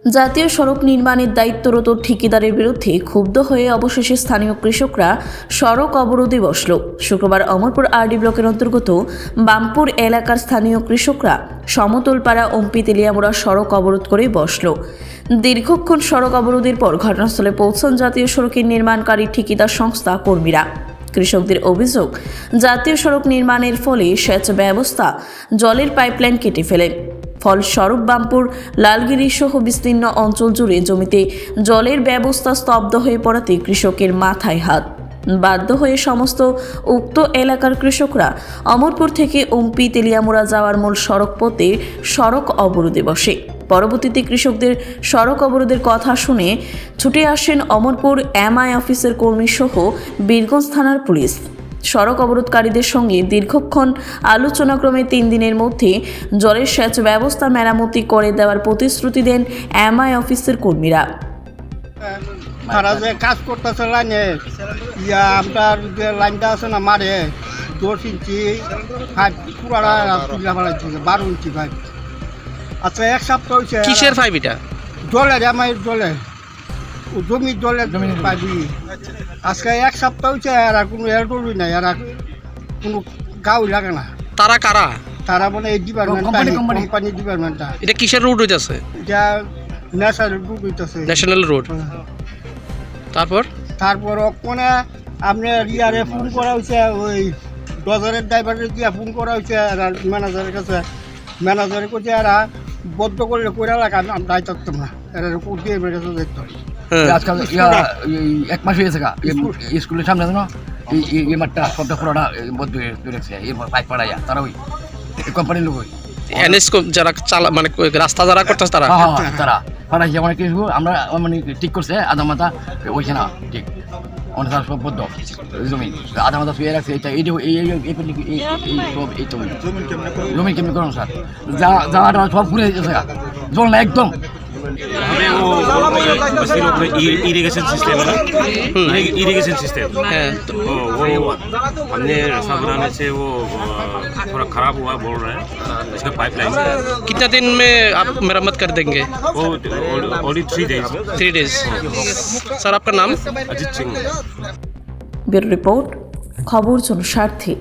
জাতীয় সড়ক নির্মাণের দায়িত্বরত ঠিকাদারের বিরুদ্ধে ক্ষুব্ধ হয়ে অবশেষে স্থানীয় কৃষকরা সড়ক অবরোধে বসল। শুক্রবার অমরপুর আরডি ব্লকের অন্তর্গত বামপুর এলাকার স্থানীয় কৃষকরা সমতলপাড়া ওমপি তেলিয়ামুড়া সড়ক অবরোধ করে বসল। দীর্ঘক্ষণ সড়ক অবরোধের পর ঘটনাস্থলে পৌঁছান জাতীয় সড়কের নির্মাণকারী ঠিকাদার সংস্থা কর্মীরা। কৃষকদের অভিযোগ, জাতীয় সড়ক নির্মাণের ফলে সেচ ব্যবস্থা জলের পাইপলাইন কেটে ফেলেন। ফলস্বরূপ বামপুর লালগিরি সহ বিস্তীর্ণ অঞ্চল জুড়ে জমিতে জলের ব্যবস্থা স্তব্ধ হয়ে পড়াতে কৃষকের মাথায় হাত। বাধ্য হয়ে সমস্ত উক্ত এলাকার কৃষকরা অমরপুর থেকে ওমপি তেলিয়ামুড়া যাওয়ার মূল সড়ক পথে সড়ক অবরোধে বসে। পরবর্তীতে কৃষকদের সড়ক অবরোধের কথা শুনে ছুটে আসেন অমরপুর এমআই অফিসের কর্মী সহ বীরগঞ্জ থানার পুলিশ। সড়ক অবরোধকারীদের সঙ্গে দীর্ঘক্ষণ আলোচনাক্রমে 3 দিনের মধ্যে জলের সেচ ব্যবস্থা মেরামতি করে দেওয়ার প্রতিশ্রুতি দেন এমআই অফিসের কর্মীরা। তারা যে কাজ করতেছে লাইনে আপনার যে লাইনটা আছে না মারে 10 ইঞ্চি পাইপ পুরাটা তুলে ফেলাইছে 12 ইঞ্চি পাইপ। আচ্ছা এক সপ্তাহ হয়েছে। কিসের পাইপ এটা? জলের এমআইয়ের জলে জমির জলের পাইপি। আজকে এক সপ্তাহ হয়েছে এরা কোনো এয়ারটোলই নাই, এরা কোনো গাও লাগে না। তারা কারা? তারা মানে এই ডিপার্টমেন্টটা কোম্পানি ডিপার্টমেন্টটা। এটা কিসের রুট হইতাছে? এটা ন্যাশনাল রুট হইতেছে। National road. তারপর ওখানে আপনার ইয়ারে ফোন করা হয়েছে, ওই ডজারের ড্রাইভারের দিয়ে ফোন করা হয়েছে ম্যানেজারের কাছে। ম্যানেজারে করছে এরা বদ্ধ করলে করে লাগা আমি দায় থাকতাম না, এরা দিয়ে মেরে দেখতো। আজকাল এক মাস হয়েছে স্কুলের সামনে না এই মাঠটা সবটা পুরোটা বদ্ধ হয়ে রেখেছে। এই পাইপ পাড়াইয়া তারা ওই কোম্পানির লোক এনএস যারা চালা মানে রাস্তা যারা করতেছে তারা তারা পাড়াইয়া অনেক কিছু আমরা মানে ঠিক করছে আধা মাথা ওইখানে ঠিক অনেক তারা সব বদ্ধ জমি আধা মাথা শুয়ে রাখছে। এটা এই জমি কেমনি করুন স্যার, যাওয়াটা সব ঘুরে যেতেছে জল না একদম। इरिगेशन सिस्टम है ना, इरिगेशन सिस्टम है तो वो हमने रास्ता बनाने से वो थोड़ा खराब हुआ बोल रहे हैं। इसका पाइपलाइन कितना दिन में आप मरम्मत कर देंगे? वो ओनली 3 डेज। सर आपका नाम? अजीत सिंह। ব্যুরো রিপোর্ট, খবর জনস্বার্থে।